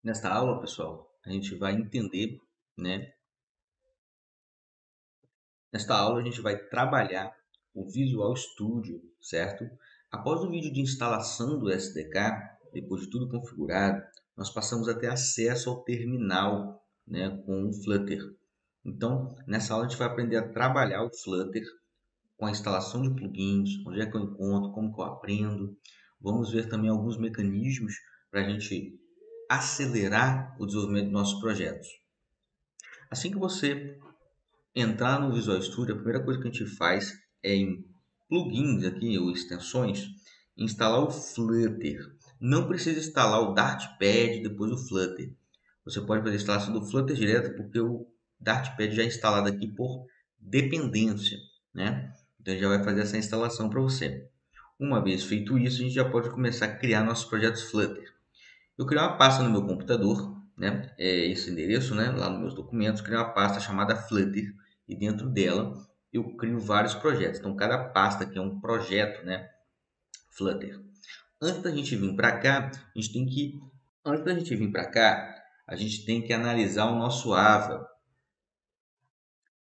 Nesta aula, pessoal, a gente vai entender, né? Nesta aula, a gente vai trabalhar o Visual Studio, certo? Após o vídeo de instalação do SDK, depois de tudo configurado, nós passamos a ter acesso ao terminal, né, com o Flutter. Então, nessa aula, a gente vai aprender a trabalhar o Flutter com a instalação de plugins, onde é que eu encontro, como que eu aprendo. Vamos ver também alguns mecanismos para a gente acelerar o desenvolvimento dos nossos projetos. Assim que você entrar no Visual Studio, a primeira coisa que a gente faz é em plugins aqui ou extensões, instalar o Flutter. Não precisa instalar o Dartpad e depois o Flutter. Você pode fazer a instalação do Flutter direto porque o Dartpad já é instalado aqui por dependência, né? Então já vai fazer essa instalação para você. Uma vez feito isso, a gente já pode começar a criar nossos projetos Flutter. Eu criei uma pasta no meu computador, né? Esse endereço, né? Lá nos meus documentos, criei uma pasta chamada Flutter e dentro dela eu crio vários projetos. Então cada pasta aqui é um projeto, né? Flutter. Antes da gente vir para cá, antes da gente vir para cá, a gente tem que analisar o nosso AVA.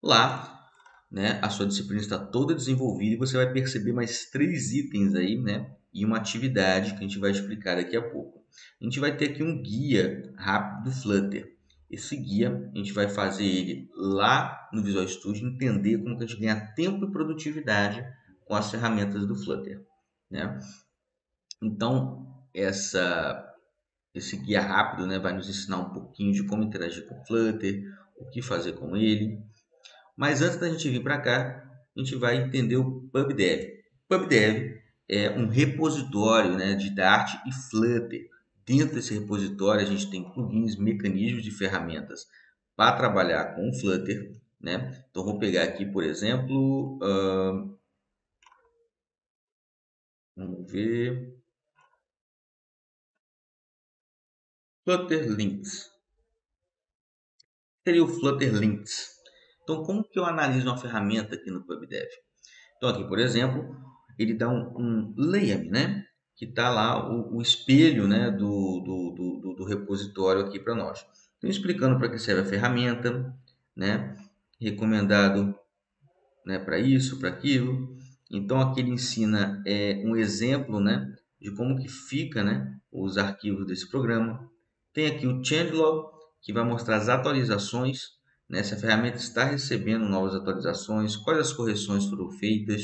Lá, né? A sua disciplina está toda desenvolvida e você vai perceber mais 3 itens aí, né? E uma atividade que a gente vai explicar daqui a pouco. A gente vai ter aqui um guia rápido do Flutter. Esse guia a gente vai fazer ele lá no Visual Studio, entender como que a gente ganha tempo e produtividade com as ferramentas do Flutter, né? Então, esse guia rápido, né, vai nos ensinar um pouquinho de como interagir com o Flutter, o que fazer com ele. Mas antes da gente vir para cá, a gente vai entender o PubDev. PubDev é um repositório, né, de Dart e Flutter. Dentro desse repositório, a gente tem plugins, mecanismos de ferramentas para trabalhar com o Flutter, né? Então, vou pegar aqui, por exemplo, vamos ver, Flutter Links. Seria o Flutter Links. Então, como que eu analiso uma ferramenta aqui no PubDev? Então, aqui, por exemplo, ele dá um layout, né? Que está lá o espelho, né? do repositório aqui para nós. Então, explicando para que serve a ferramenta, né? Recomendado, né? Para isso, para aquilo. Então, aqui ele ensina um exemplo, né? De como que fica, né? Os arquivos desse programa. Tem aqui o changelog, que vai mostrar as atualizações, né? Se a ferramenta está recebendo novas atualizações, quais as correções foram feitas,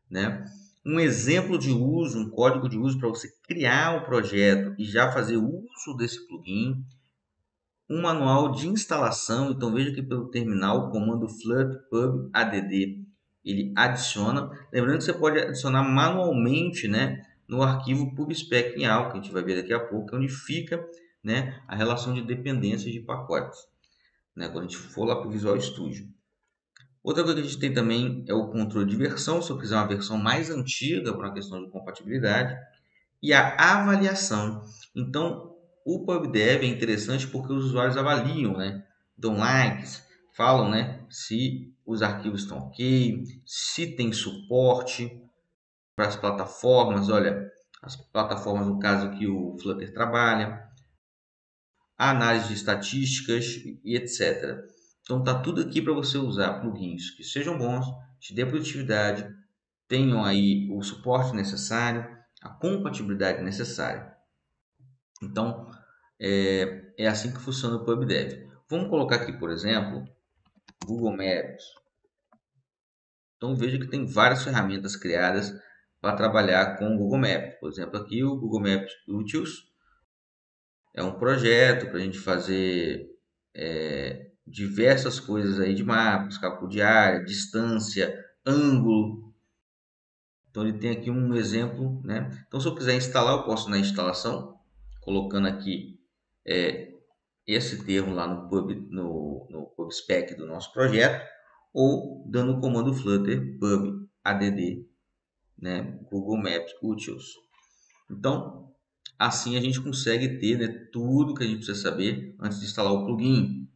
né? Um exemplo de uso, um código de uso para você criar o projeto e já fazer uso desse plugin. Um manual de instalação, então veja que pelo terminal o comando flut-pub add ele adiciona, lembrando que você pode adicionar manualmente, né, no arquivo pubspec em AL, que a gente vai ver daqui a pouco, onde fica, né, a relação de dependências de pacotes, né, quando a gente for lá para o Visual Studio. Outra coisa que a gente tem também é o controle de versão, se eu quiser uma versão mais antiga para uma questão de compatibilidade, e a avaliação. Então, o PubDev é interessante porque os usuários avaliam, né? Dão likes, falam, né? Se os arquivos estão ok, se tem suporte para as plataformas. Olha, as plataformas no caso que o Flutter trabalha, análise de estatísticas e etc. Então, tá tudo aqui para você usar plugins que sejam bons, te dê produtividade, tenham aí o suporte necessário, a compatibilidade necessária. Então, é assim que funciona o PubDev. Vamos colocar aqui, por exemplo, Google Maps. Então, veja que tem várias ferramentas criadas para trabalhar com o Google Maps. Por exemplo, aqui o Google Maps Utils é um projeto para a gente fazer diversas coisas aí de mapas, cálculo de área, distância, ângulo. Então, ele tem aqui um exemplo, né? Então, se eu quiser instalar, eu posso na instalação, colocando aqui esse termo lá no PubSpec do nosso projeto, ou dando o comando flutter pub add, né, Google Maps Utils. Então, assim a gente consegue ter, né, tudo que a gente precisa saber antes de instalar o plugin.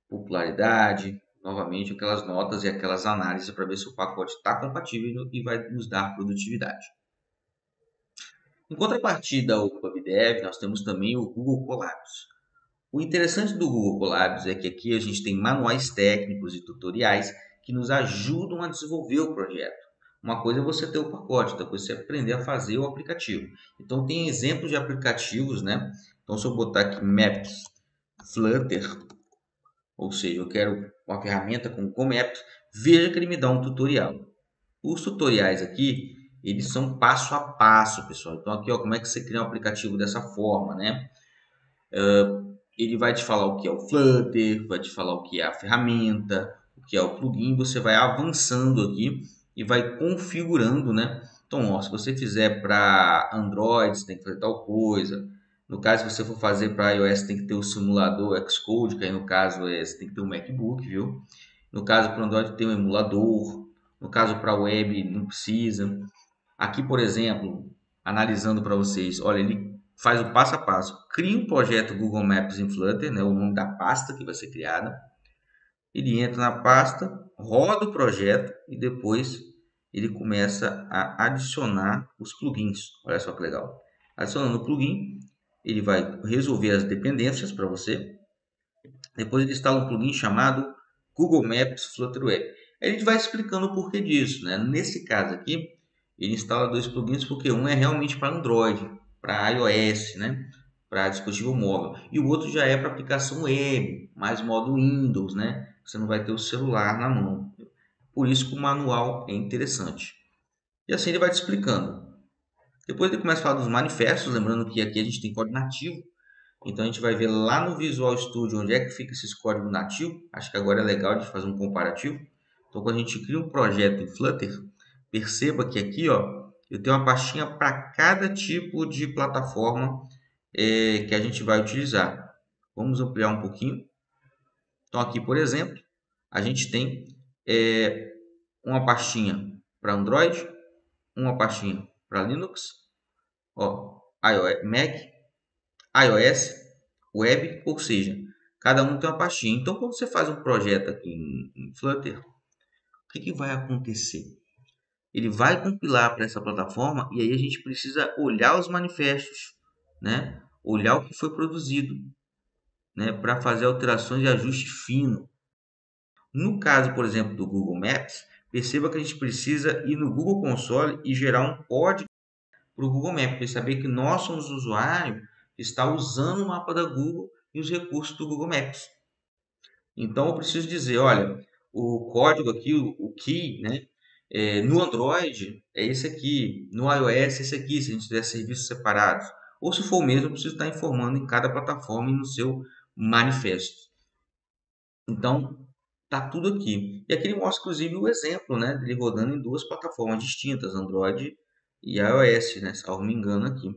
Popularidade, novamente aquelas notas e aquelas análises para ver se o pacote está compatível e vai nos dar produtividade. Em contrapartida ao PubDev, nós temos também o Google Colabs. O interessante do Google Colabs é que aqui a gente tem manuais técnicos e tutoriais que nos ajudam a desenvolver o projeto. Uma coisa é você ter o pacote, outra coisa é você aprender a fazer o aplicativo. Então tem exemplos de aplicativos, né? Então se eu botar aqui Maps Flutter, ou seja, eu quero uma ferramenta com Google Maps, veja que ele me dá um tutorial. Os tutoriais aqui, eles são passo a passo, pessoal. Então aqui, ó, como é que você cria um aplicativo dessa forma, né? Ele vai te falar o que é o Flutter, vai te falar o que é a ferramenta, o que é o plugin. Você vai avançando aqui e vai configurando, né? Então, ó, se você fizer para Android, você tem que fazer tal coisa. No caso, se você for fazer para iOS, tem que ter o simulador Xcode, que aí no caso você tem que ter um MacBook, viu? No caso, para Android tem um emulador. No caso, para web, não precisa. Aqui, por exemplo, analisando para vocês, olha, ele faz o passo a passo. Cria um projeto Google Maps em Flutter, né, o nome da pasta que vai ser criada. Ele entra na pasta, roda o projeto e depois ele começa a adicionar os plugins. Olha só que legal. Adicionando o plugin, ele vai resolver as dependências para você. Depois ele instala um plugin chamado Google Maps Flutter Web. Aí a gente vai explicando o porquê disso, né? Nesse caso aqui, ele instala dois plugins porque um é realmente para Android, para iOS, né? Para dispositivo móvel. E o outro já é para aplicação web, mais modo Windows, né? Você não vai ter o celular na mão. Por isso que o manual é interessante. E assim ele vai te explicando. Depois ele começa a falar dos manifestos, lembrando que aqui a gente tem código nativo. Então a gente vai ver lá no Visual Studio onde é que fica esses códigos nativos. Acho que agora é legal de fazer um comparativo. Então quando a gente cria um projeto em Flutter, perceba que aqui, ó, eu tenho uma pastinha para cada tipo de plataforma que a gente vai utilizar. Vamos ampliar um pouquinho. Então aqui, por exemplo, a gente tem uma pastinha para Android, uma pastinha para Linux, ó, iOS, Mac, iOS, web, ou seja, cada um tem uma pastinha. Então, quando você faz um projeto aqui em Flutter, o que vai acontecer? Ele vai compilar para essa plataforma e aí a gente precisa olhar os manifestos, né? Olhar o que foi produzido, né? Para fazer alterações e ajuste fino. No caso, por exemplo, do Google Maps, perceba que a gente precisa ir no Google Console e gerar um código para o Google Maps, para saber que nós somos o usuário que está usando o mapa da Google e os recursos do Google Maps. Então, eu preciso dizer, olha, o código aqui, o key, né? No Android é esse aqui, no iOS é esse aqui, se a gente tiver serviços separados. Ou se for o mesmo, eu preciso estar informando em cada plataforma e no seu manifesto. Então, tá tudo aqui. E aqui ele mostra, inclusive, o exemplo, né? Dele rodando em duas plataformas distintas, Android e iOS, né? Salvo me engano aqui.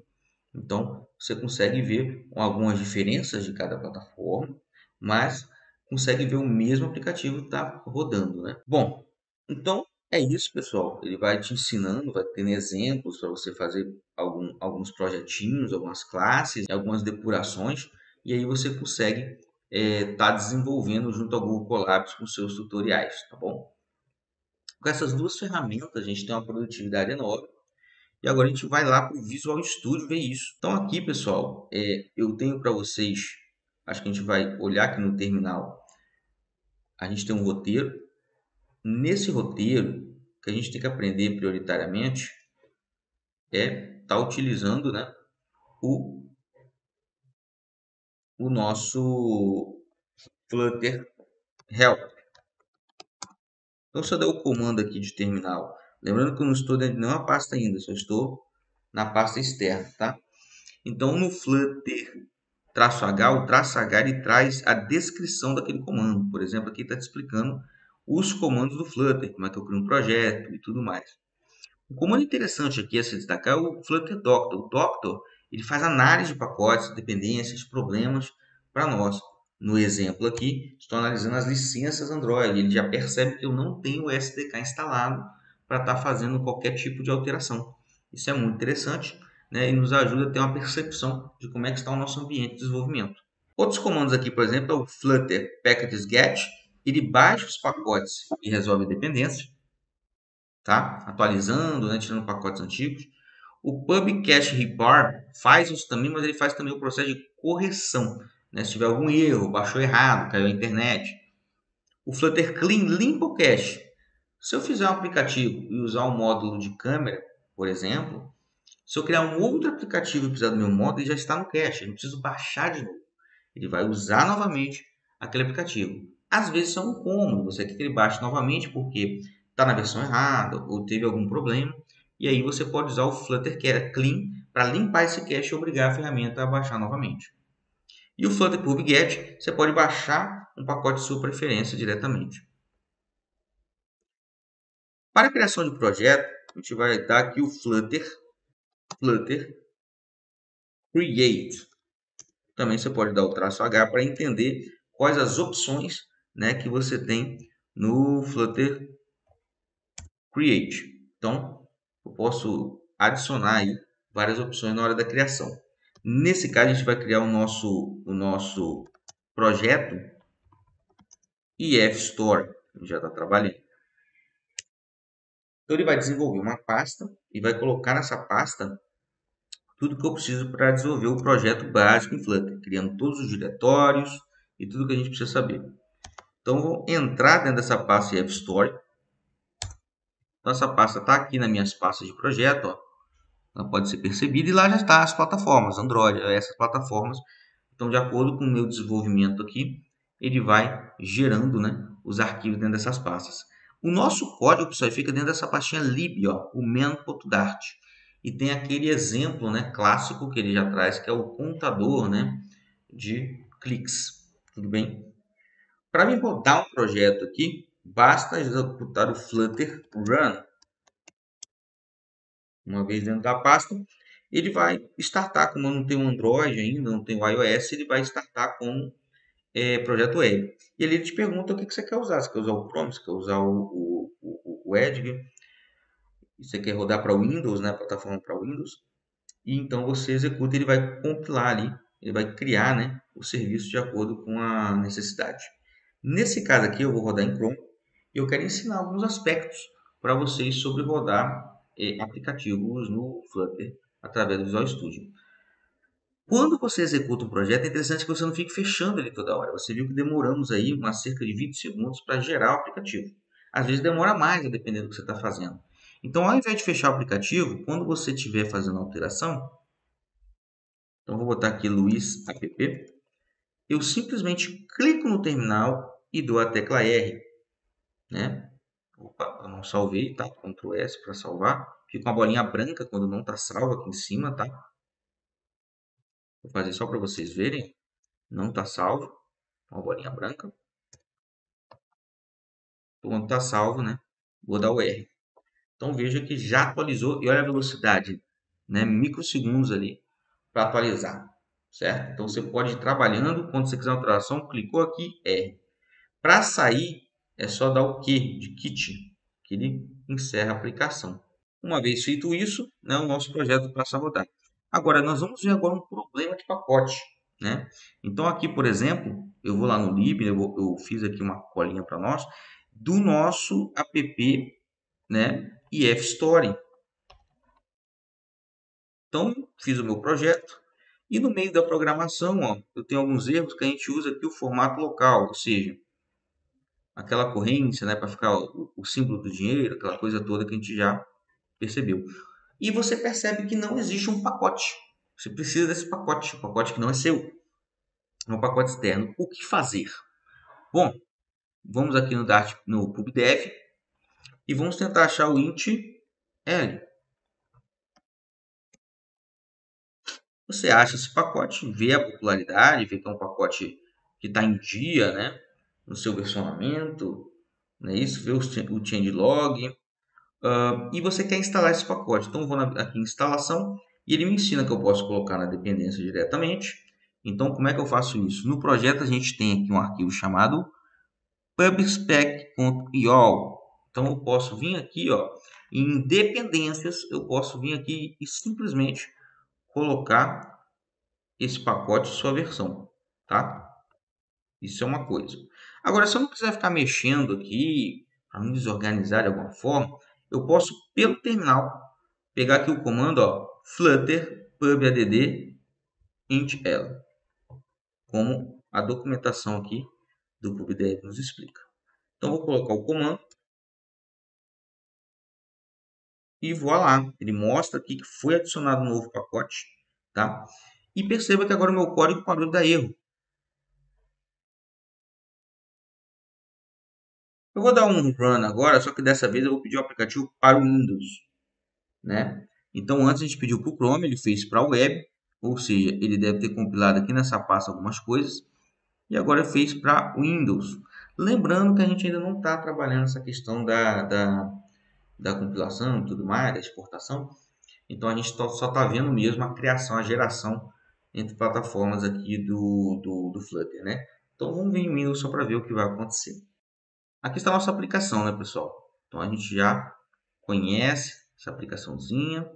Então, você consegue ver algumas diferenças de cada plataforma, mas consegue ver o mesmo aplicativo está rodando, né? Bom, então é isso, pessoal. Ele vai te ensinando, vai tendo exemplos para você fazer alguns projetinhos, algumas classes, algumas depurações, e aí você consegue estar desenvolvendo junto ao Google Colabs com seus tutoriais, tá bom? Com essas duas ferramentas, a gente tem uma produtividade enorme. E agora a gente vai lá para o Visual Studio ver isso. Então aqui, pessoal, eu tenho para vocês, acho que a gente vai olhar aqui no terminal, a gente tem um roteiro. Nesse roteiro, o que a gente tem que aprender prioritariamente é estar utilizando, né, o, o nosso Flutter Help. Então se eu der o comando aqui de terminal, lembrando que eu não estou dentro de nenhuma pasta ainda, só estou na pasta externa, tá? Então no Flutter -H, o -H ele traz a descrição daquele comando. Por exemplo, aqui está te explicando os comandos do Flutter, como é que eu crio um projeto e tudo mais. Um comando interessante aqui a se destacar é o Flutter Doctor. O Doctor ele faz análise de pacotes, dependências, problemas para nós. No exemplo aqui, estou analisando as licenças Android. Ele já percebe que eu não tenho o SDK instalado para estar fazendo qualquer tipo de alteração. Isso é muito interessante, né? E nos ajuda a ter uma percepção de como é que está o nosso ambiente de desenvolvimento. Outros comandos aqui, por exemplo, é o Flutter Packages Get. Ele baixa os pacotes e resolve dependências, tá? Atualizando, né? Tirando pacotes antigos. O Pub Cache Repair faz isso também, mas ele faz também o processo de correção, né? Se tiver algum erro, baixou errado, caiu a internet. O Flutter Clean limpa o cache. Se eu fizer um aplicativo e usar um módulo de câmera, por exemplo, se eu criar um outro aplicativo e precisar do meu módulo, ele já está no cache, eu não preciso baixar de novo. Ele vai usar novamente aquele aplicativo. Às vezes é um cômodo, você quer que ele baixe novamente porque está na versão errada ou teve algum problema. E aí você pode usar o Flutter Clean para limpar esse cache e obrigar a ferramenta a baixar novamente. E o Flutter PubGet, você pode baixar um pacote de sua preferência diretamente. Para a criação de projeto, a gente vai dar aqui o Flutter Create. Também você pode dar o traço H para entender quais as opções, né, que você tem no Flutter Create. Então, eu posso adicionar aí várias opções na hora da criação. Nesse caso, a gente vai criar o nosso projeto EF Store, que já está trabalhando. Então, ele vai desenvolver uma pasta e vai colocar nessa pasta tudo que eu preciso para desenvolver o projeto básico em Flutter, criando todos os diretórios e tudo que a gente precisa saber. Então, vou entrar dentro dessa pasta EF Store. Então, essa pasta está aqui nas minhas pastas de projeto, ó. Ela pode ser percebida e lá já está as plataformas, Android, essas plataformas. Então, de acordo com o meu desenvolvimento aqui, ele vai gerando, né, os arquivos dentro dessas pastas. O nosso código, pessoal, fica dentro dessa pastinha lib, ó, o main.dart. E tem aquele exemplo, né, clássico que ele já traz, que é o contador, né, de cliques. Tudo bem? Para mim rodar um projeto aqui, basta executar o Flutter Run. Uma vez dentro da pasta, ele vai startar, como eu não tenho Android ainda, não tenho iOS, ele vai startar como projeto web. E ali ele te pergunta o que você quer usar. Você quer usar o Chrome, você quer usar o Edge, você quer rodar para Windows, né, plataforma para Windows. E então você executa, ele vai compilar ali, ele vai criar, né, o serviço de acordo com a necessidade. Nesse caso aqui eu vou rodar em Chrome e eu quero ensinar alguns aspectos para vocês sobre rodar aplicativos no Flutter através do Visual Studio. Quando você executa um projeto, é interessante que você não fique fechando ele toda hora. Você viu que demoramos aí cerca de 20 segundos para gerar o aplicativo. Às vezes demora mais, dependendo do que você está fazendo. Então, ao invés de fechar o aplicativo, quando você estiver fazendo a alteração, então vou botar aqui Luiz app, eu simplesmente clico no terminal e dou a tecla R, né? Opa, eu não salvei, tá? Ctrl S para salvar. Fica uma bolinha branca quando não está salvo aqui em cima, tá? Vou fazer só para vocês verem. Não está salvo. Uma bolinha branca. Quando está salvo, né? Vou dar o R. Então veja que já atualizou e olha a velocidade, né? Microsegundos ali para atualizar, certo? Então você pode ir trabalhando. Quando você quiser uma alteração, clicou aqui, R. Para sair, é só dar o Q de Kit, que ele encerra a aplicação. Uma vez feito isso, né, o nosso projeto passa a rodar. Agora, nós vamos ver agora um problema de pacote, né? Então, aqui, por exemplo, eu vou lá no lib, eu fiz aqui uma colinha para nós, do nosso app, né, EF Story. Então, fiz o meu projeto e no meio da programação, ó, eu tenho alguns erros que a gente usa aqui o formato local, ou seja, aquela corrente, né, para ficar o símbolo do dinheiro, aquela coisa toda que a gente já percebeu. E você percebe que não existe um pacote. Você precisa desse pacote, um pacote que não é seu, é um pacote externo. O que fazer? Bom, vamos aqui no PubDev e vamos tentar achar o int L. Você acha esse pacote, vê a popularidade, vê que é um pacote que está em dia, né, no seu versionamento, né, isso, vê o changelog, e você quer instalar esse pacote. Então, vou aqui em instalação e ele me ensina que eu posso colocar na dependência diretamente. Então, como é que eu faço isso? No projeto, a gente tem aqui um arquivo chamado pubspec.io. Então, eu posso vir aqui, ó, em dependências, eu posso vir aqui e simplesmente colocar esse pacote sua versão, tá? Isso é uma coisa. Agora, se eu não quiser ficar mexendo aqui, para não desorganizar de alguma forma, eu posso, pelo terminal, pegar aqui o comando, ó, Flutter PubAdd int_l, como a documentação aqui do PubDev nos explica. Então, vou colocar o comando e voilá, ele mostra aqui que foi adicionado um novo pacote, tá? E perceba que agora o meu código parou de dar erro. Eu vou dar um run agora, só que dessa vez eu vou pedir o aplicativo para o Windows, né? Então, antes a gente pediu para o Chrome, ele fez para a web, ou seja, ele deve ter compilado aqui nessa pasta algumas coisas, e agora fez para o Windows. Lembrando que a gente ainda não está trabalhando essa questão da compilação e tudo mais, da exportação. Então, a gente só está vendo mesmo a criação, a geração entre plataformas aqui do Flutter, né? Então, vamos ver em Windows só para ver o que vai acontecer. Aqui está a nossa aplicação, né, pessoal? Então, a gente já conhece essa aplicaçãozinha,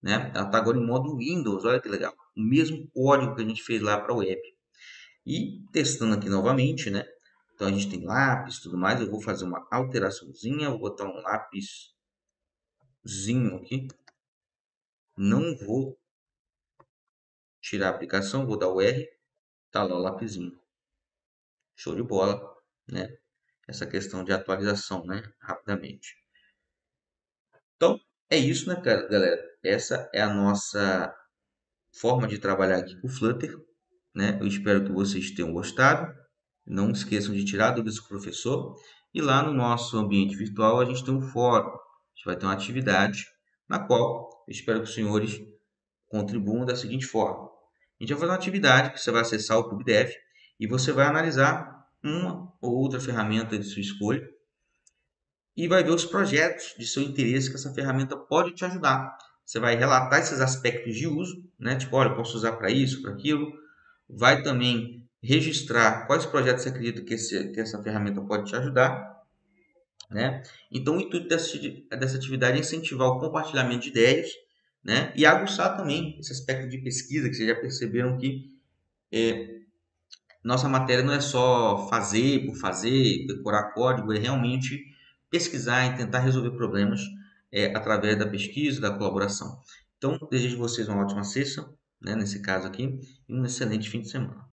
né? Ela está agora em modo Windows, olha que legal. O mesmo código que a gente fez lá para a web. E testando aqui novamente, né? Então, a gente tem lápis e tudo mais. Eu vou fazer uma alteraçãozinha, vou botar um lápisinho aqui. Não vou tirar a aplicação, vou dar o R, tá lá o lapisinho. Show de bola, né? Essa questão de atualização, né? Rapidamente. Então, é isso, né, galera? Essa é a nossa forma de trabalhar aqui com o Flutter, né? Eu espero que vocês tenham gostado. Não esqueçam de tirar dúvidas com o professor. E lá no nosso ambiente virtual a gente tem um fórum. A gente vai ter uma atividade na qual eu espero que os senhores contribuam da seguinte forma. A gente vai fazer uma atividade que você vai acessar o PubDev e você vai analisar uma ou outra ferramenta de sua escolha e vai ver os projetos de seu interesse que essa ferramenta pode te ajudar. Você vai relatar esses aspectos de uso, né? Tipo, olha, eu posso usar para isso, para aquilo. Vai também registrar quais projetos você acredita que essa ferramenta pode te ajudar, né? Então, o intuito dessa atividade é incentivar o compartilhamento de ideias, né? E aguçar também esse aspecto de pesquisa, que vocês já perceberam que nossa matéria não é só fazer por fazer, decorar código, é realmente pesquisar e tentar resolver problemas através da pesquisa, da colaboração. Então, desejo a vocês uma ótima sexta, né, nesse caso aqui, e um excelente fim de semana.